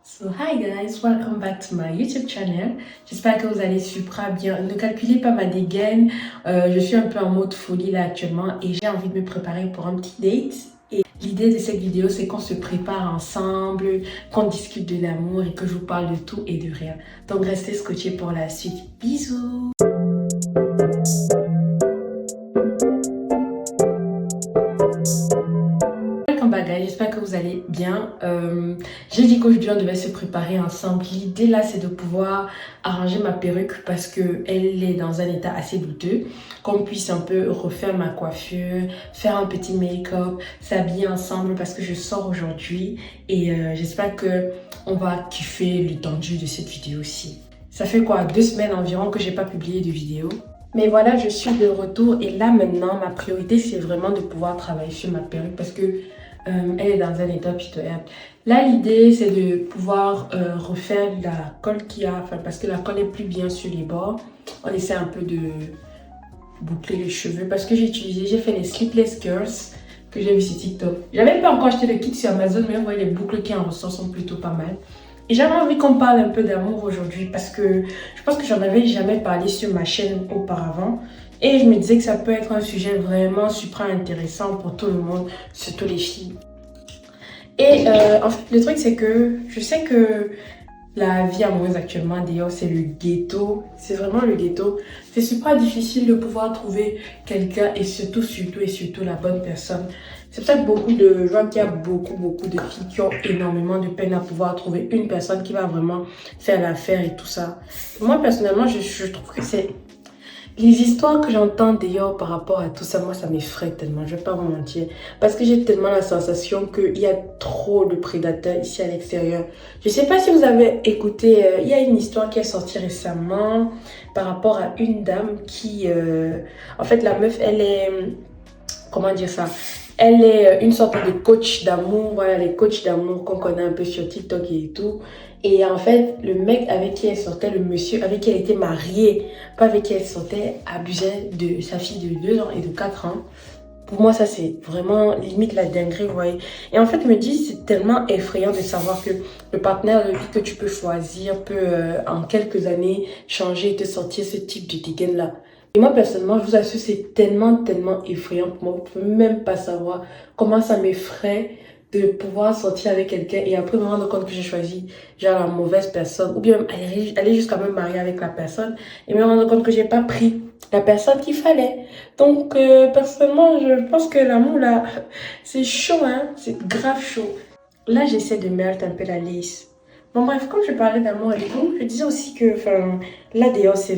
So hi guys, welcome back to my YouTube channel. J'espère que vous allez super bien. Ne calculez pas ma dégaine. Je suis un peu en mode folie là actuellement et j'ai envie de me préparer pour un petit date. Et l'idée de cette vidéo, c'est qu'on se prépare ensemble, qu'on discute de l'amour et que je vous parle de tout et de rien. Donc restez scotchés pour la suite. Bisous! J'espère que vous allez bien. J'ai dit qu'aujourd'hui on devait se préparer ensemble. L'idée là c'est de pouvoir arranger ma perruque parce que elle est dans un état assez douteux. Qu'on puisse un peu refaire ma coiffure, faire un petit make-up, s'habiller ensemble parce que je sors aujourd'hui et j'espère que on va kiffer l'étendue de cette vidéo aussi. Ça fait quoi, 2 semaines environ que j'ai pas publié de vidéo. Mais voilà, je suis de retour et là maintenant ma priorité c'est vraiment de pouvoir travailler sur ma perruque parce que elle est dans un état pitoyable. Là, l'idée, c'est de pouvoir refaire la colle qu'il y a, parce que la colle est plus bien sur les bords. On essaie un peu de boucler les cheveux parce que j'ai fait les sleeveless girls que j'ai vu sur TikTok. J'avais pas encore acheté le kit sur Amazon, mais vous voyez, les boucles qui en ressortent sont plutôt pas mal. Et j'avais envie qu'on parle un peu d'amour aujourd'hui parce que je pense que j'en avais jamais parlé sur ma chaîne auparavant. Et je me disais que ça peut être un sujet vraiment super intéressant pour tout le monde, surtout les filles. Et en fait, le truc, c'est que je sais que la vie amoureuse actuellement, d'ailleurs, c'est le ghetto. C'est vraiment le ghetto. C'est super difficile de pouvoir trouver quelqu'un et surtout la bonne personne. C'est pour ça que je vois qu'il y a beaucoup de filles qui ont énormément de peine à pouvoir trouver une personne qui va vraiment faire l'affaire et tout ça. Moi, personnellement, je trouve que c'est... Les histoires que j'entends d'ailleurs par rapport à tout ça, moi ça m'effraie tellement, je vais pas vous mentir. Parce que j'ai tellement la sensation qu'il y a trop de prédateurs ici à l'extérieur. Je sais pas si vous avez écouté, il y a une histoire qui est sortie récemment par rapport à une dame qui... en fait la meuf elle est... Comment dire ça? Elle est une sorte de coach d'amour, voilà les coachs d'amour qu'on connaît un peu sur TikTok et tout. Et en fait, le mec avec qui elle sortait, le monsieur avec qui elle était mariée, pas avec qui elle sortait, abusait de sa fille de 2 ans et de 4 ans. Pour moi, ça c'est vraiment limite la dinguerie, vous voyez. Et en fait, je me dis, c'est tellement effrayant de savoir que le partenaire de vie que tu peux choisir peut en quelques années changer et te sortir ce type de dégaine-là. Et moi, personnellement, je vous assure, c'est tellement effrayant pour moi. Vous ne pouvez même pas savoir comment ça m'effraie de pouvoir sortir avec quelqu'un et après me rendre compte que j'ai choisi genre la mauvaise personne ou bien aller jusqu'à me marier avec la personne et me rendre compte que j'ai pas pris la personne qu'il fallait. Donc, personnellement, je pense que l'amour, là, c'est chaud, hein. C'est grave chaud. Là, j'essaie de mettre un peu la lace. Bon bref, comme je parlais d'amour et tout, je disais aussi que là d'ailleurs c'est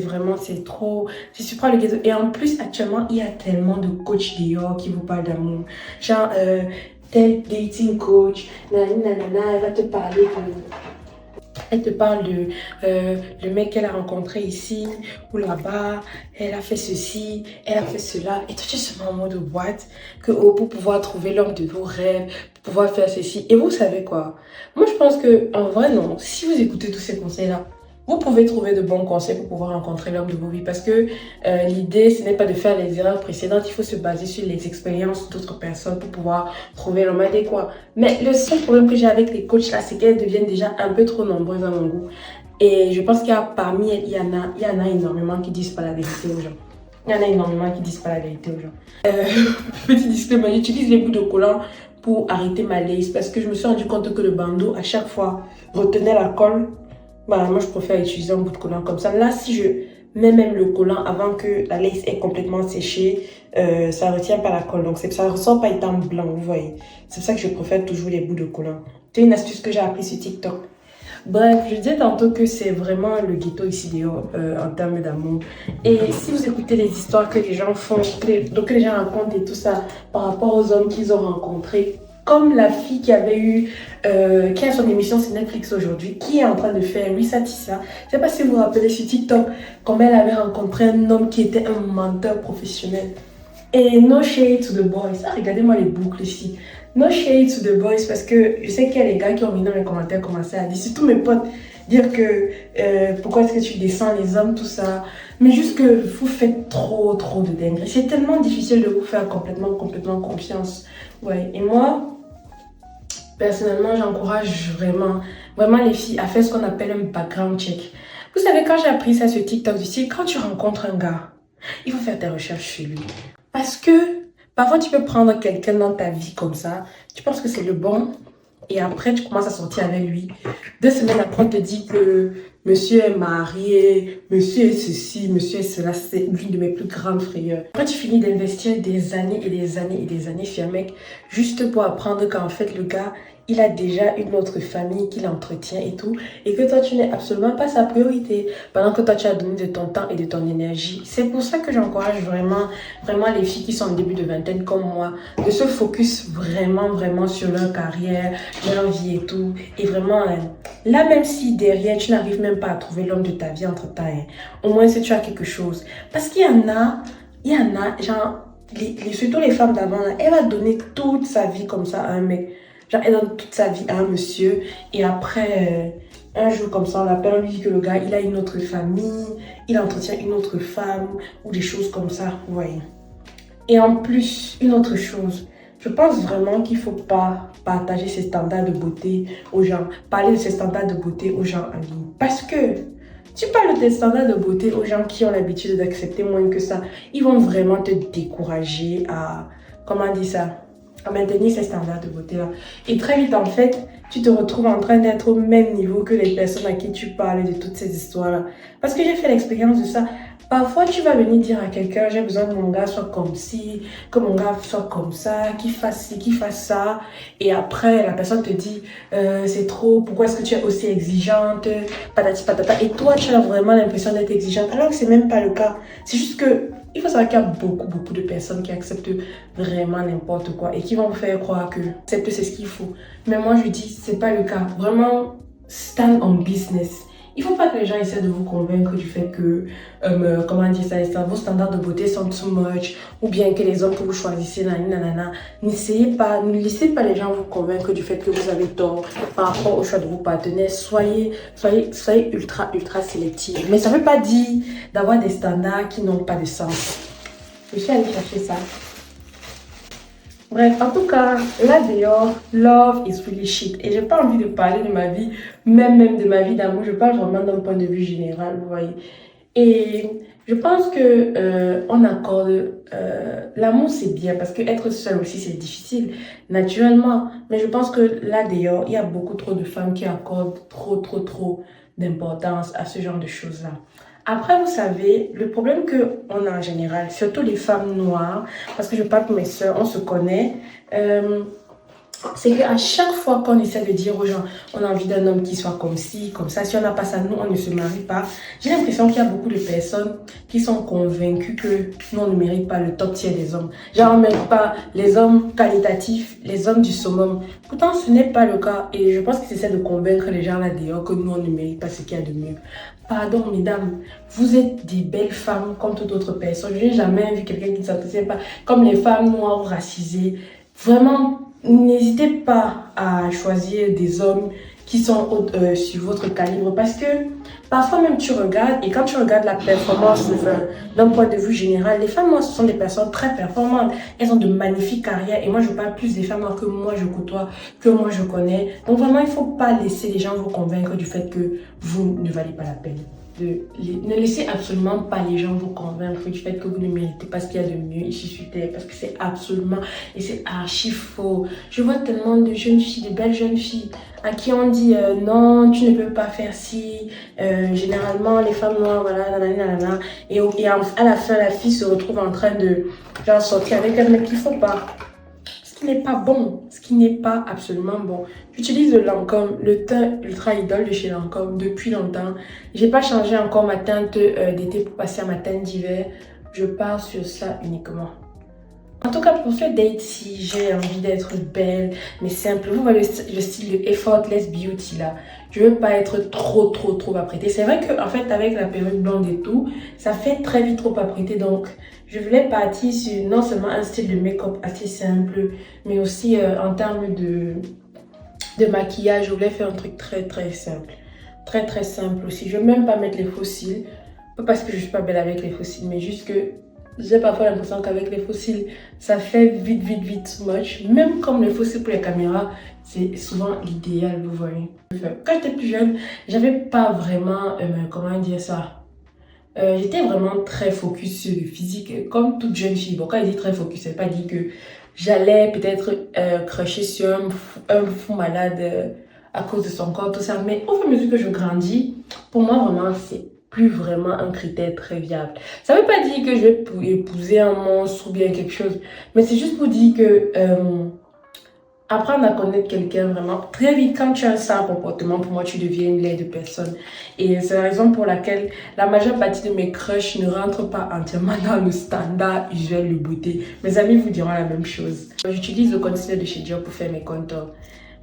super le ghetto. Et en plus actuellement il y a tellement de coachs d'ailleurs qui vous parlent d'amour. Genre tel dating coach, nanana, elle te parle de le mec qu'elle a rencontré ici ou là-bas, elle a fait ceci, elle a fait cela. Et toi, tu es seulement en mode what? Que pour pouvoir trouver l'homme de vos rêves, pour pouvoir faire ceci. Et vous savez quoi? Moi, je pense que en vrai, non. Si vous écoutez tous ces conseils-là, vous pouvez trouver de bons conseils pour pouvoir rencontrer l'homme de vos vies. Parce que l'idée, ce n'est pas de faire les erreurs précédentes. Il faut se baser sur les expériences d'autres personnes pour pouvoir trouver l'homme adéquat. Mais le seul problème que j'ai avec les coachs là, c'est qu'elles deviennent déjà un peu trop nombreuses à mon goût. Et je pense qu'il y a parmi elles, il y en a énormément qui disent pas la vérité aux gens. Il y en a énormément qui disent pas la vérité aux gens. Petit disclaimer, j'utilise les bouts de collant pour arrêter ma lace parce que je me suis rendu compte que le bandeau, à chaque fois, retenait la colle. Bah, moi, je préfère utiliser un bout de collant comme ça. Là, si je mets même le collant avant que la lace est complètement séchée, ça ne retient pas la colle. Donc, ça ne ressort pas étant blanc, vous voyez. C'est pour ça que je préfère toujours les bouts de collant. C'est une astuce que j'ai appris sur TikTok. Bref, je disais tantôt que c'est vraiment le ghetto ici dehors en termes d'amour. Et si vous écoutez les histoires que les gens font, que les gens racontent et tout ça par rapport aux hommes qu'ils ont rencontrés, comme la fille qui avait qui a son émission sur Netflix aujourd'hui, qui est en train de faire Risa Tissa. Je ne sais pas si vous vous rappelez sur TikTok, comme elle avait rencontré un homme qui était un menteur professionnel. Et no shade to the boys. Ah, regardez-moi les boucles ici. No shade to the boys parce que je sais qu'il y a les gars qui ont mis dans les commentaires commencé à dire, surtout mes potes, dire que pourquoi est-ce que tu descends les hommes, tout ça. Mais juste que vous faites trop de dingueries. C'est tellement difficile de vous faire complètement confiance. Ouais. Et moi, personnellement, j'encourage vraiment vraiment les filles, à faire ce qu'on appelle un background check. Vous savez, quand j'ai appris ça sur TikTok, du style, quand tu rencontres un gars, il faut faire tes recherches sur lui. Parce que parfois, tu peux prendre quelqu'un dans ta vie comme ça, tu penses que c'est le bon, et après, tu commences à sortir avec lui. 2 semaines après, on te dit que monsieur est marié, monsieur est ceci, monsieur est cela. C'est l'une de mes plus grandes frayeurs. Après, tu finis d'investir des années et des années et des années sur un mec juste pour apprendre qu'en fait, le gars, il a déjà une autre famille qu'il entretient et tout, et que toi, tu n'es absolument pas sa priorité, pendant que toi, tu as donné de ton temps et de ton énergie. C'est pour ça que j'encourage vraiment les filles qui sont en début de vingtaine comme moi, de se focus vraiment sur leur carrière, leur vie et tout, et vraiment, là, même si derrière, tu n'arrives même pas à trouver l'homme de ta vie entre-temps, au moins si tu as quelque chose. Parce qu'il y en a, genre, surtout les femmes d'avant, là, elle va donner toute sa vie comme ça à un mec. Genre, elle donne toute sa vie à un monsieur et après, un jour comme ça, on l'appelle, on lui dit que le gars, il a une autre famille, il entretient une autre femme ou des choses comme ça, vous voyez. Et en plus, une autre chose, je pense vraiment qu'il ne faut pas partager ses standards de beauté aux gens, parler de ses standards de beauté aux gens en ligne. Parce que tu parles de tes standards de beauté aux gens qui ont l'habitude d'accepter moins que ça, ils vont vraiment te décourager à, comment dire ça, à maintenir ces standards de beauté-là. Et très vite, en fait, tu te retrouves en train d'être au même niveau que les personnes à qui tu parles de toutes ces histoires-là. Parce que j'ai fait l'expérience de ça. Parfois, tu vas venir dire à quelqu'un, j'ai besoin que mon gars soit comme ci, que mon gars soit comme ça, qu'il fasse ci, qu'il fasse ça. Et après, la personne te dit, c'est trop, pourquoi est-ce que tu es aussi exigeante, patati patata. Et toi, tu as vraiment l'impression d'être exigeante, alors que c'est même pas le cas. C'est juste que, il faut savoir qu'il y a beaucoup de personnes qui acceptent vraiment n'importe quoi et qui vont vous faire croire que accepter c'est ce qu'il faut. Mais moi, je dis, c'est pas le cas. Vraiment, stand on business. Il ne faut pas que les gens essaient de vous convaincre du fait que, comment dire ça, vos standards de beauté sont too much, ou bien que les hommes que vous choisissez, nanana. N'essayez pas, ne laissez pas les gens vous convaincre du fait que vous avez tort par rapport au choix de vos partenaires. Soyez ultra sélectifs. Mais ça ne veut pas dire d'avoir des standards qui n'ont pas de sens. Je suis allée chercher ça. Bref, en tout cas, là dehors, love is really shit. Et j'ai pas envie de parler de ma vie, même de ma vie d'amour. Je parle vraiment d'un point de vue général, vous voyez. Et je pense que on accorde l'amour, c'est bien parce que être seul aussi c'est difficile naturellement. Mais je pense que là dehors, il y a beaucoup trop de femmes qui accordent trop d'importance à ce genre de choses-là. Après, vous savez, le problème qu'on a en général, surtout les femmes noires, parce que je parle pour mes soeurs, on se connaît, c'est qu'à chaque fois qu'on essaie de dire aux gens, on a envie d'un homme qui soit comme ci, comme ça, si on n'a pas ça, nous, on ne se marie pas. J'ai l'impression qu'il y a beaucoup de personnes qui sont convaincues que nous, on ne mérite pas le top tiers des hommes. Genre, on ne mérite pas les hommes qualitatifs, les hommes du summum. Pourtant, ce n'est pas le cas. Et je pense qu'ils essaient de convaincre les gens là dehors que nous, on ne mérite pas ce qu'il y a de mieux. Pardon, mesdames, vous êtes des belles femmes comme toute autre personne. Je n'ai jamais vu quelqu'un qui ne s'apprécie pas comme les femmes noires ou racisées. Vraiment, n'hésitez pas à choisir des hommes qui sont sur votre calibre parce que parfois même tu regardes et quand tu regardes la performance d'un point de vue général, les femmes noires ce sont des personnes très performantes. Elles ont de magnifiques carrières et moi je parle plus des femmes noires que moi je côtoie, que moi je connais. Donc vraiment il ne faut pas laisser les gens vous convaincre du fait que vous ne valez pas la peine. Ne laissez absolument pas les gens vous convaincre du fait que vous ne méritez pas ce qu'il y a de mieux ici sur Terre parce que c'est absolument et c'est archi faux. Je vois tellement de jeunes filles, de belles jeunes filles à qui on dit non, tu ne peux pas faire ci. Généralement, les femmes noires, voilà, nanana. Et à la fin, la fille se retrouve en train de genre, sortir avec un mec qu'il ne faut pas. Ce qui n'est pas bon, ce qui n'est pas absolument bon. J'utilise le Lancôme, le teint Ultra Idol de chez Lancôme depuis longtemps. J'ai pas changé encore ma teinte d'été pour passer à ma teinte d'hiver. Je pars sur ça uniquement. En tout cas, pour ce date-ci, j'ai envie d'être belle, mais simple. Vous voyez le style de effortless beauty là. Je veux pas être trop apprêtée. C'est vrai que en fait, avec la perruque blonde et tout, ça fait très vite trop apprêtée. Donc, je voulais partir sur non seulement un style de make-up assez simple, mais aussi en termes de maquillage, je voulais faire un truc très simple. Très simple aussi. Je veux même pas mettre les faux cils. Pas parce que je suis pas belle avec les faux cils, mais juste que j'ai parfois l'impression qu'avec les fossiles, ça fait vite too much. Même comme les fossiles pour les caméras, c'est souvent l'idéal, vous voyez. Quand j'étais plus jeune, j'avais pas vraiment, comment dire ça, j'étais vraiment très focus sur le physique, comme toute jeune fille. Bon, quand je dis très focus, c'est pas dit que j'allais peut-être crusher sur un fou malade à cause de son corps, tout ça. Mais au fur et à mesure que je grandis, pour moi, vraiment, c'est plus vraiment un critère très viable. Ça veut pas dire que je vais épouser un monstre ou bien quelque chose, mais c'est juste pour dire que apprendre à connaître quelqu'un vraiment très vite, quand tu as ça comportement, pour moi, tu deviens une laide personne. Et c'est la raison pour laquelle la majeure partie de mes crushs ne rentrent pas entièrement dans le standard usuel de beauté. Mes amis vous diront la même chose. J'utilise le concealer de chez Dior pour faire mes contours.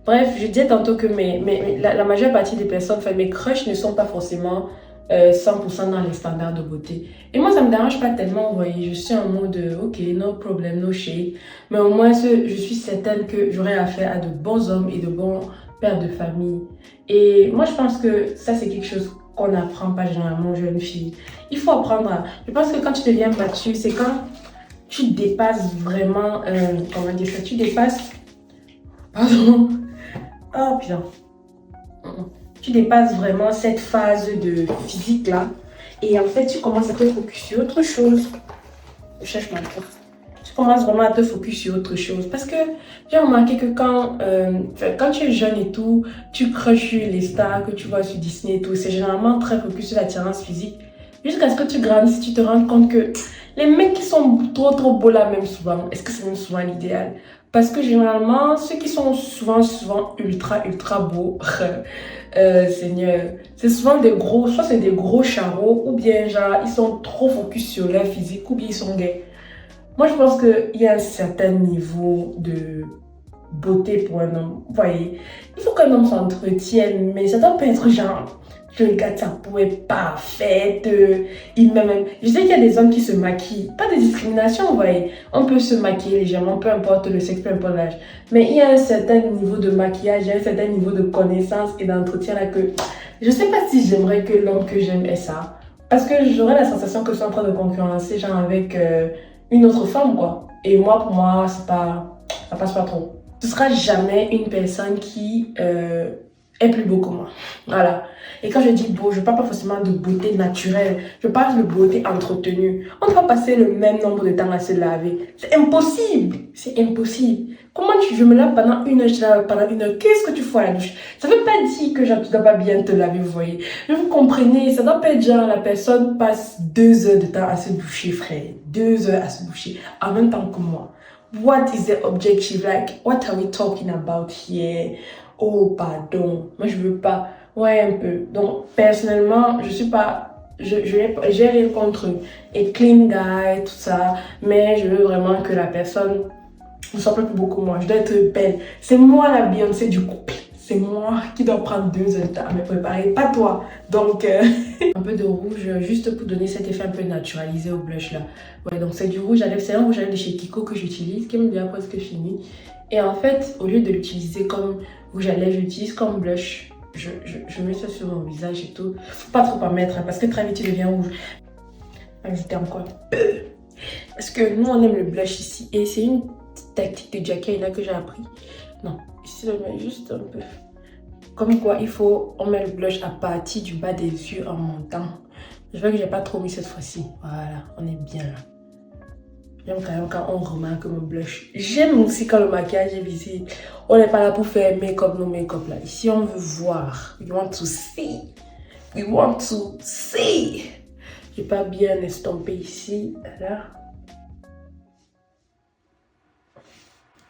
Bref, je disais tantôt que la majeure partie des personnes, enfin, mes crushs ne sont pas forcément 100% dans les standards de beauté. Et moi, ça me dérange pas tellement, vous voyez, je suis en mode, ok, no problem, no shade. Mais au moins, je suis certaine que j'aurai affaire à de bons hommes et de bons pères de famille. Et moi, je pense que ça, c'est quelque chose qu'on n'apprend pas généralement aux jeunes filles. Il faut apprendre à... Je pense que quand tu deviens mature, c'est quand tu dépasses vraiment, comment dire ça, tu dépasses... Pardon. Oh, putain. Tu dépasses vraiment cette phase de physique là et en fait tu commences à te focus sur autre chose. Je cherche ma carte. Tu commences vraiment à te focus sur autre chose parce que j'ai remarqué que quand tu es jeune et tout, tu crushes sur les stars que tu vois sur Disney et tout, c'est généralement très focus sur l'attirance physique jusqu'à ce que tu grandisses, tu te rends compte que les mecs qui sont trop beaux là même souvent, est-ce que c'est même souvent l'idéal? Parce que généralement, ceux qui sont souvent ultra beaux, Seigneur, c'est souvent des gros, soit c'est des gros charros, ou bien genre, ils sont trop focus sur leur physique, ou bien ils sont gays. Moi, je pense qu'il y a un certain niveau de beauté pour un homme. Vous voyez, il faut qu'un homme s'entretienne, mais ça doit pas être genre, je regarde sa peau est parfaite, je sais qu'il y a des hommes qui se maquillent, pas de discrimination, vous voyez. On peut se maquiller légèrement, peu importe le sexe, peu importe l'âge. Mais il y a un certain niveau de maquillage, il y a un certain niveau de connaissance et d'entretien là que je sais pas si j'aimerais que l'homme que j'aime ait ça. Parce que j'aurais la sensation que je suis en train de concurrencer genre avec une autre femme quoi. Et moi, pour moi, c'est pas, ça passe pas trop. Ce sera jamais une personne qui est plus beau que moi. Voilà. Et quand je dis beau, je parle pas forcément de beauté naturelle. Je parle de beauté entretenue. On ne va pas passer le même nombre de temps à se laver. C'est impossible. C'est impossible. Comment je me lave pendant une heure, je te lave pendant une heure. Qu'est-ce que tu fais à la douche? Ça veut pas dire que genre, tu dois pas bien te laver, vous voyez. Mais vous comprenez, ça doit pas être genre la personne passe 2 heures de temps à se doucher, frère. 2 heures à se doucher en même temps que moi. What is the objective? Like, what are we talking about here? Oh, pardon. Moi, je veux pas. Ouais, un peu. Donc, personnellement, je suis pas... J'ai rien contre et clean guy, tout ça. Mais je veux vraiment que la personne ne soit pas plus beau que moi. Je dois être belle. C'est moi la Beyoncé du couple. C'est moi qui dois prendre 2 heures de temps à me préparer, pas toi. Donc, un peu de rouge, juste pour donner cet effet un peu naturalisé au blush là. Ouais, donc c'est du rouge à lèvres. C'est un rouge à lèvres de chez Kiko que j'utilise, qui est déjà presque fini. Et en fait, au lieu de l'utiliser comme rouge à lèvres, j'utilise comme blush. Je mets ça sur mon visage et tout. Faut pas trop en mettre, hein, parce que très vite, il devient rouge. C'était encore. Parce que nous, on aime le blush ici. Et c'est une tactique de Jackie là que j'ai appris. Non, ici, je mets juste un peu. Comme quoi, on met le blush à partir du bas des yeux en montant. Je vois que j'ai pas trop mis cette fois-ci. Voilà, on est bien là. J'aime quand même quand on remarque mon blush. J'aime aussi quand le maquillage est visible. On n'est pas là pour faire make-up, nos make-up là. Ici, on veut voir. We want to see. We want to see. J'ai pas bien estompé ici. Là.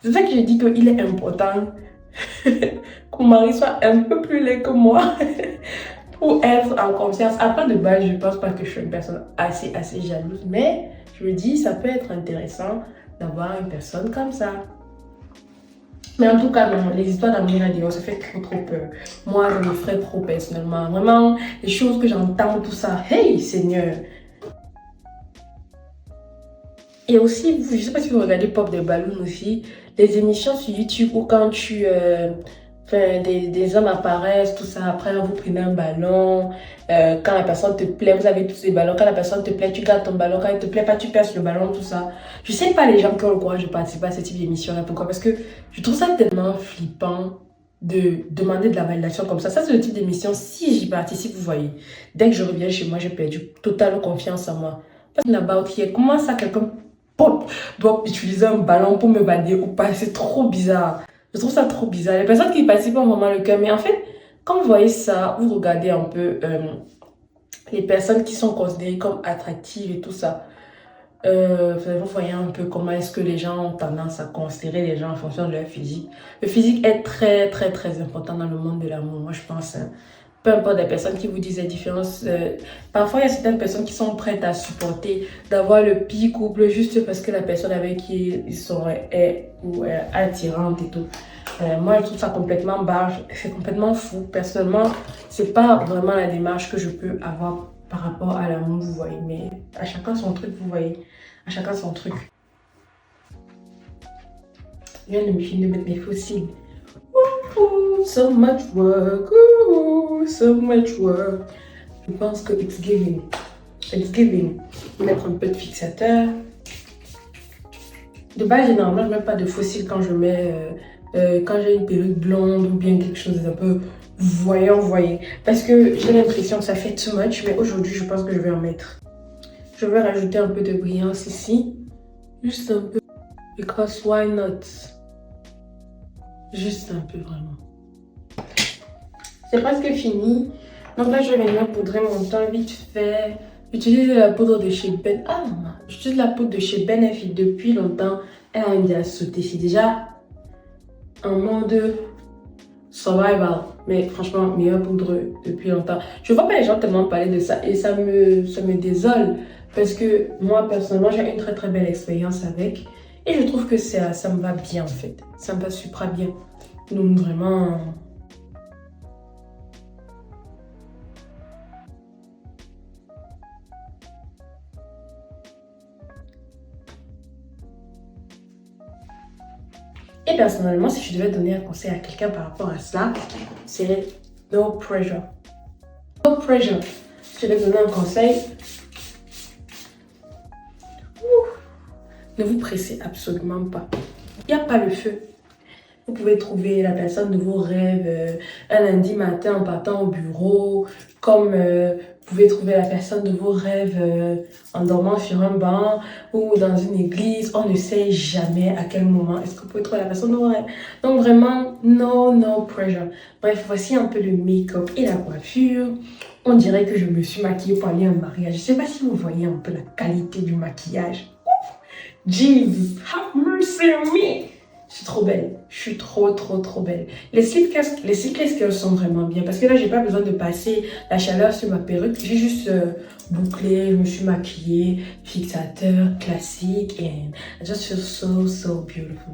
C'est ça que j'ai dit qu'il est important que mon mari soit un peu plus laid que moi pour être en confiance. Après, de base, je pense pas que je suis une personne assez jalouse, mais je me dis, ça peut être intéressant d'avoir une personne comme ça. Mais en tout cas, non, les histoires d'amour à Dior, ça fait trop peur. Moi, je me ferais trop personnellement. Vraiment, les choses que j'entends, tout ça, hey Seigneur. Et aussi, je sais pas si vous regardez Pop des Ballons aussi, les émissions sur YouTube où quand tu Enfin, des hommes apparaissent, tout ça. Après, vous prenez un ballon. Quand la personne te plaît, vous avez tous les ballons. Quand la personne te plaît, tu gardes ton ballon. Quand elle te plaît pas, tu perces le ballon, tout ça. Je sais pas les gens qui ont le courage de participer à ce type d'émission-là. Pourquoi? Parce que je trouve ça tellement flippant de demander de la validation comme ça. Ça, c'est le type d'émission. Si j'y participe, vous voyez, dès que je reviens chez moi, j'ai perdu totale confiance en moi. Parce que là-bas, comment ça, quelqu'un doit utiliser un ballon pour me valider ou pas? C'est trop bizarre. Je trouve ça trop bizarre. Les personnes qui participent ont vraiment le cœur. Mais en fait, quand vous voyez ça, vous regardez un peu les personnes qui sont considérées comme attractives et tout ça. Vous voyez un peu comment est-ce que les gens ont tendance à considérer les gens en fonction de leur physique. Le physique est très, très, très important dans le monde de l'amour, moi je pense. Hein. Peu importe les personnes qui vous disent les différences. Parfois, il y a certaines personnes qui sont prêtes à supporter d'avoir le pire couple juste parce que la personne avec qui ils sont est attirante et tout. Moi, je trouve ça complètement barge. C'est complètement fou. Personnellement, c'est pas vraiment la démarche que je peux avoir par rapport à l'amour, vous voyez. Mais à chacun son truc, vous voyez. À chacun son truc. Je viens de me finir de mettre mes fossiles. Ooh, so much work. Ooh, so much work. Je pense que it's giving. It's giving. Mettre un peu de fixateur. De base, généralement, je ne mets pas de fossiles quand je mets... quand j'ai une perruque blonde ou bien quelque chose d'un peu voyant, voyez. Parce que j'ai l'impression que ça fait too much, mais aujourd'hui, je pense que je vais en mettre. Je vais rajouter un peu de brillance ici. Juste un peu. Because why not? Juste un peu, vraiment. C'est presque fini. Donc là, je vais venir poudrer mon teint vite fait. J'utilise la poudre de chez Ben. Ah, j'utilise la poudre de chez Benefit depuis longtemps. Elle a déjà sauté. C'est déjà en mode survival. Mais franchement, meilleure poudre depuis longtemps. Je vois pas les gens tellement parler de ça et ça me désole. Parce que moi, personnellement, j'ai une très très belle expérience avec. Et je trouve que ça me va bien en fait. Ça me va super bien. Donc vraiment... Et personnellement, si je devais donner un conseil à quelqu'un par rapport à cela, c'est no pressure. No pressure. Si je devais donner un conseil, ne vous pressez absolument pas. Il n'y a pas le feu. Vous pouvez trouver la personne de vos rêves un lundi matin en partant au bureau, comme vous pouvez trouver la personne de vos rêves en dormant sur un banc ou dans une église. On ne sait jamais à quel moment est-ce que vous pouvez trouver la personne de vos rêves. Donc vraiment, no pressure. Bref, voici un peu le make-up et la coiffure. On dirait que je me suis maquillée pour aller à un mariage. Je ne sais pas si vous voyez un peu la qualité du maquillage. Jesus, have mercy on me. Je suis trop belle. Je suis trop belle. Les sleeveless curls sont vraiment bien parce que là, j'ai pas besoin de passer la chaleur sur ma perruque. J'ai juste bouclé, je me suis maquillée, fixateur classique and I just feel so beautiful.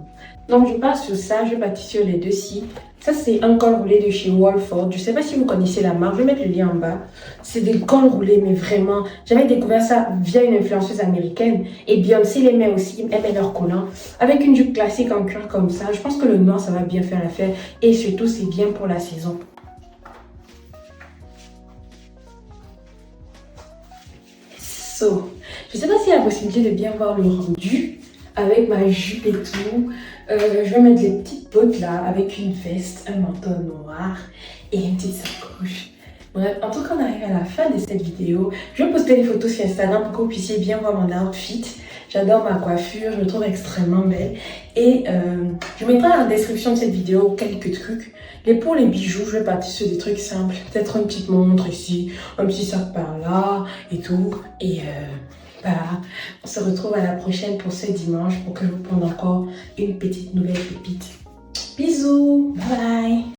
Donc, je pars sur ça. Je vais partir sur les deux-ci. Ça, c'est un col roulé de chez Walford. Je ne sais pas si vous connaissez la marque. Je vais mettre le lien en bas. C'est des cols roulés, mais vraiment. J'avais découvert ça via une influenceuse américaine. Et Beyoncé les met aussi. Elle met leur collant. Avec une jupe classique en cuir comme ça. Je pense que le noir, ça va bien faire l'affaire. Et surtout, c'est bien pour la saison. So, je ne sais pas s'il y a la possibilité de bien voir le rendu. Avec ma jupe et tout. Je vais mettre les petites bottes là avec une veste, un manteau noir et une petite sacoche. Bref, en tout cas, on arrive à la fin de cette vidéo. Je vais poster les photos sur Instagram pour que vous puissiez bien voir mon outfit. J'adore ma coiffure, je me trouve extrêmement belle. Et je mettrai dans la description de cette vidéo quelques trucs. Et pour les bijoux, je vais partir sur des trucs simples. Peut-être une petite montre ici, un petit sac par là et tout. Et voilà, on se retrouve à la prochaine pour ce dimanche pour que je vous prenne encore une petite nouvelle pépite. Bisous, bye bye.